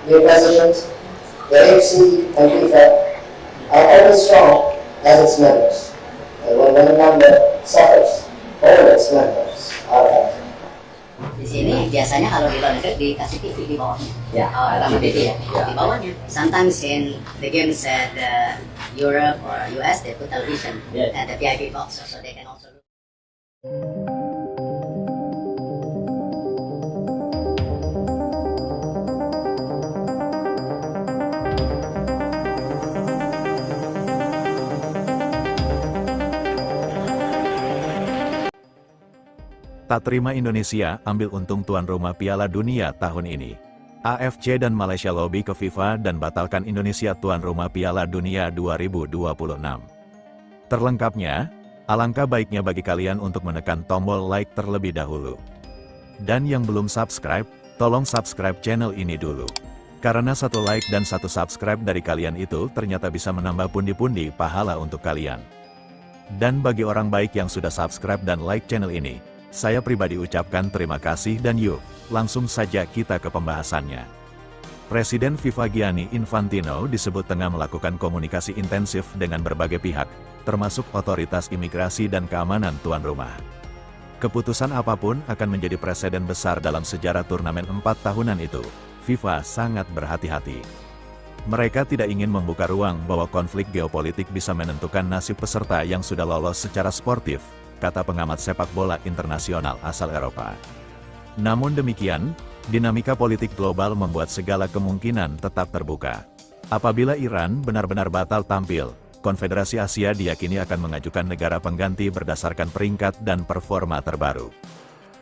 new president, the AFC and FIFA are always strong as its members. And when one member suffers, all its members are affected. Di sini biasanya kalau di luar negeri dikasih TV di bawahnya. Ya, pertama TV ya, di bawahnya. Sometimes in the games at Europe or US they put television and the VIP box so they can also look. Tak terima Indonesia ambil untung tuan rumah Piala Dunia tahun ini. AFC dan Malaysia lobby ke FIFA dan batalkan Indonesia tuan rumah Piala Dunia 2026. Terlengkapnya, alangkah baiknya bagi kalian untuk menekan tombol like terlebih dahulu. Dan yang belum subscribe, tolong subscribe channel ini dulu. Karena satu like dan satu subscribe dari kalian itu ternyata bisa menambah pundi-pundi pahala untuk kalian. Dan bagi orang baik yang sudah subscribe dan like channel ini, saya pribadi ucapkan terima kasih dan yuk, langsung saja kita ke pembahasannya. Presiden FIFA Gianni Infantino disebut tengah melakukan komunikasi intensif dengan berbagai pihak, termasuk otoritas imigrasi dan keamanan tuan rumah. Keputusan apapun akan menjadi presiden besar dalam sejarah turnamen 4 tahunan itu. FIFA sangat berhati-hati. Mereka tidak ingin membuka ruang bahwa konflik geopolitik bisa menentukan nasib peserta yang sudah lolos secara sportif, kata pengamat sepak bola internasional asal Eropa. Namun demikian, dinamika politik global membuat segala kemungkinan tetap terbuka. Apabila Iran benar-benar batal tampil, Konfederasi Asia diyakini akan mengajukan negara pengganti berdasarkan peringkat dan performa terbaru.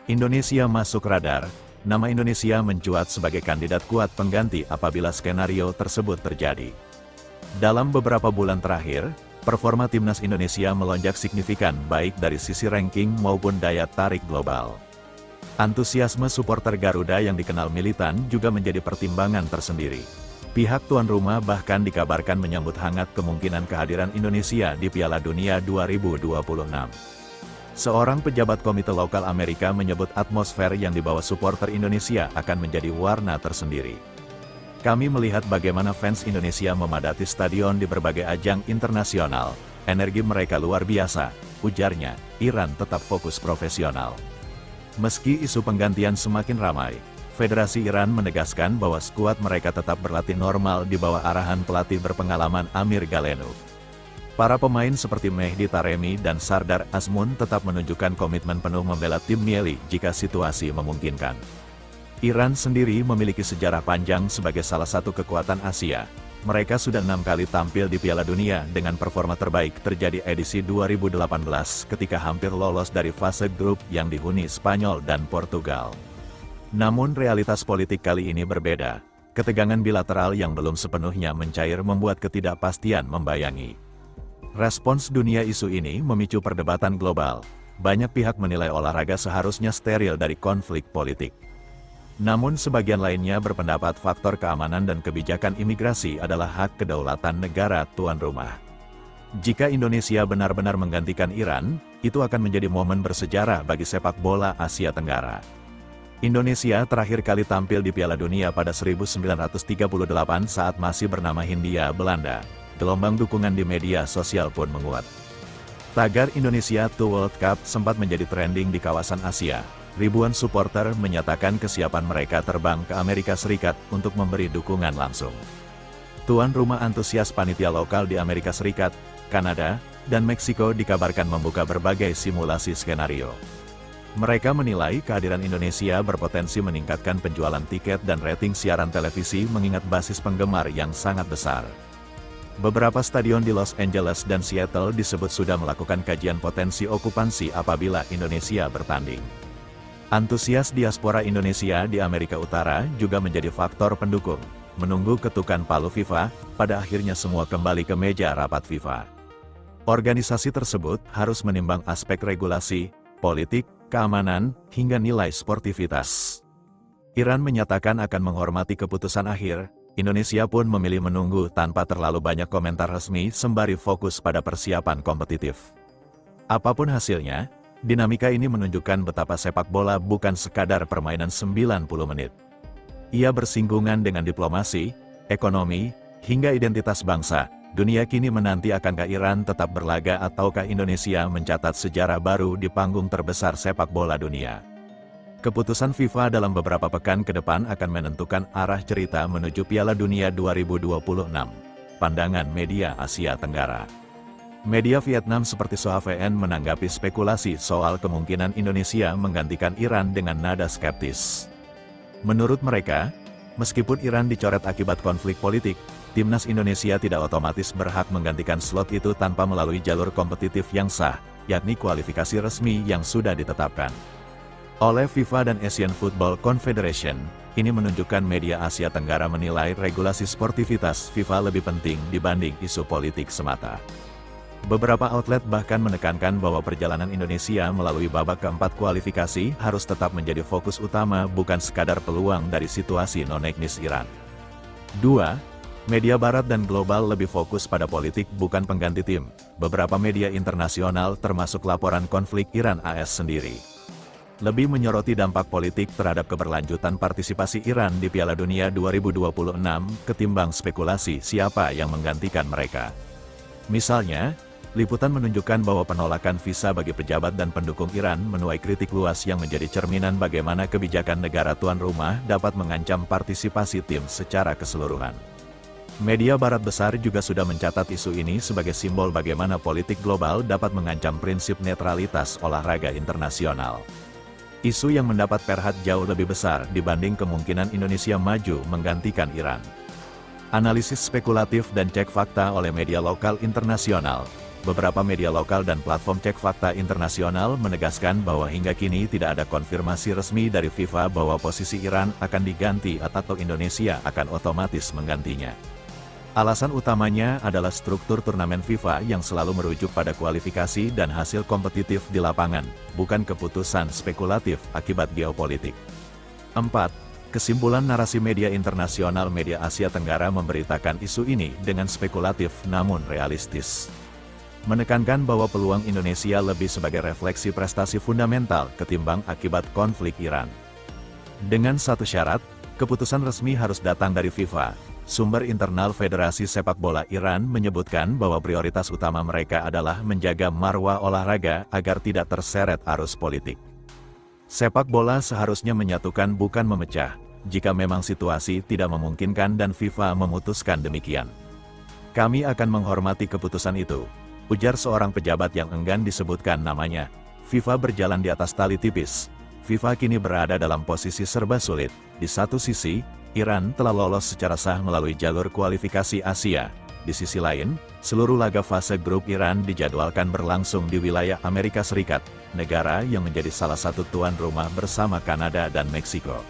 Indonesia masuk radar, nama Indonesia mencuat sebagai kandidat kuat pengganti apabila skenario tersebut terjadi. Dalam beberapa bulan terakhir, performa timnas Indonesia melonjak signifikan baik dari sisi ranking maupun daya tarik global. Antusiasme supporter Garuda yang dikenal militan juga menjadi pertimbangan tersendiri. Pihak tuan rumah bahkan dikabarkan menyambut hangat kemungkinan kehadiran Indonesia di Piala Dunia 2026. Seorang pejabat komite lokal Amerika menyebut atmosfer yang dibawa supporter Indonesia akan menjadi warna tersendiri. Kami melihat bagaimana fans Indonesia memadati stadion di berbagai ajang internasional. Energi mereka luar biasa, ujarnya. Iran tetap fokus profesional. Meski isu penggantian semakin ramai, Federasi Iran menegaskan bahwa skuad mereka tetap berlatih normal di bawah arahan pelatih berpengalaman Amir Galeno. Para pemain seperti Mehdi Taremi dan Sardar Azmoun tetap menunjukkan komitmen penuh membela tim Mieli jika situasi memungkinkan. Iran sendiri memiliki sejarah panjang sebagai salah satu kekuatan Asia. Mereka sudah 6 kali tampil di Piala Dunia dengan performa terbaik terjadi edisi 2018 ketika hampir lolos dari fase grup yang dihuni Spanyol dan Portugal. Namun realitas politik kali ini berbeda. Ketegangan bilateral yang belum sepenuhnya mencair membuat ketidakpastian membayangi. Respons dunia isu ini memicu perdebatan global. Banyak pihak menilai olahraga seharusnya steril dari konflik politik. Namun sebagian lainnya berpendapat faktor keamanan dan kebijakan imigrasi adalah hak kedaulatan negara tuan rumah. Jika Indonesia benar-benar menggantikan Iran, itu akan menjadi momen bersejarah bagi sepak bola Asia Tenggara. Indonesia terakhir kali tampil di Piala Dunia pada 1938 saat masih bernama Hindia Belanda. Gelombang dukungan di media sosial pun menguat. Tagar Indonesia to World Cup sempat menjadi trending di kawasan Asia. Ribuan supporter menyatakan kesiapan mereka terbang ke Amerika Serikat untuk memberi dukungan langsung. Tuan rumah antusias panitia lokal di Amerika Serikat, Kanada, dan Meksiko dikabarkan membuka berbagai simulasi skenario. Mereka menilai kehadiran Indonesia berpotensi meningkatkan penjualan tiket dan rating siaran televisi mengingat basis penggemar yang sangat besar. Beberapa stadion di Los Angeles dan Seattle disebut sudah melakukan kajian potensi okupansi apabila Indonesia bertanding. Antusias diaspora Indonesia di Amerika Utara juga menjadi faktor pendukung. Menunggu ketukan palu FIFA, pada akhirnya semua kembali ke meja rapat FIFA. Organisasi tersebut harus menimbang aspek regulasi, politik, keamanan, hingga nilai sportivitas. Iran menyatakan akan menghormati keputusan akhir. Indonesia pun memilih menunggu tanpa terlalu banyak komentar resmi sembari fokus pada persiapan kompetitif. Apapun hasilnya, dinamika ini menunjukkan betapa sepak bola bukan sekadar permainan 90 menit. Ia bersinggungan dengan diplomasi, ekonomi, hingga identitas bangsa. Dunia kini menanti akankah Iran tetap berlaga ataukah Indonesia mencatat sejarah baru di panggung terbesar sepak bola dunia. Keputusan FIFA dalam beberapa pekan ke depan akan menentukan arah cerita menuju Piala Dunia 2026. Pandangan media Asia Tenggara. Media Vietnam seperti SOAVN menanggapi spekulasi soal kemungkinan Indonesia menggantikan Iran dengan nada skeptis. Menurut mereka, meskipun Iran dicoret akibat konflik politik, Timnas Indonesia tidak otomatis berhak menggantikan slot itu tanpa melalui jalur kompetitif yang sah, yakni kualifikasi resmi yang sudah ditetapkan oleh FIFA dan Asian Football Confederation. Ini menunjukkan media Asia Tenggara menilai regulasi sportivitas FIFA lebih penting dibanding isu politik semata. Beberapa outlet bahkan menekankan bahwa perjalanan Indonesia melalui babak keempat kualifikasi harus tetap menjadi fokus utama, bukan sekadar peluang dari situasi non-teknis Iran. 2. Media barat dan global lebih fokus pada politik bukan pengganti tim. Beberapa media internasional termasuk laporan konflik Iran-AS sendiri lebih menyoroti dampak politik terhadap keberlanjutan partisipasi Iran di Piala Dunia 2026 ketimbang spekulasi siapa yang menggantikan mereka. Misalnya, liputan menunjukkan bahwa penolakan visa bagi pejabat dan pendukung Iran menuai kritik luas yang menjadi cerminan bagaimana kebijakan negara tuan rumah dapat mengancam partisipasi tim secara keseluruhan. Media barat besar juga sudah mencatat isu ini sebagai simbol bagaimana politik global dapat mengancam prinsip netralitas olahraga internasional. Isu yang mendapat perhatian jauh lebih besar dibanding kemungkinan Indonesia maju menggantikan Iran. Analisis spekulatif dan cek fakta oleh media lokal internasional. Beberapa media lokal dan platform cek fakta internasional menegaskan bahwa hingga kini tidak ada konfirmasi resmi dari FIFA bahwa posisi Iran akan diganti atau Indonesia akan otomatis menggantinya. Alasan utamanya adalah struktur turnamen FIFA yang selalu merujuk pada kualifikasi dan hasil kompetitif di lapangan, bukan keputusan spekulatif akibat geopolitik. 4. Kesimpulan narasi media internasional. Media Asia Tenggara memberitakan isu ini dengan spekulatif namun realistis, menekankan bahwa peluang Indonesia lebih sebagai refleksi prestasi fundamental ketimbang akibat konflik Iran. Dengan satu syarat, keputusan resmi harus datang dari FIFA. Sumber internal Federasi Sepak Bola Iran menyebutkan bahwa prioritas utama mereka adalah menjaga marwah olahraga agar tidak terseret arus politik. Sepak bola seharusnya menyatukan bukan memecah, jika memang situasi tidak memungkinkan dan FIFA memutuskan demikian. Kami akan menghormati keputusan itu, ujar seorang pejabat yang enggan disebutkan namanya. FIFA berjalan di atas tali tipis. FIFA kini berada dalam posisi serba sulit. Di satu sisi, Iran telah lolos secara sah melalui jalur kualifikasi Asia. Di sisi lain, seluruh laga fase grup Iran dijadwalkan berlangsung di wilayah Amerika Serikat, negara yang menjadi salah satu tuan rumah bersama Kanada dan Meksiko.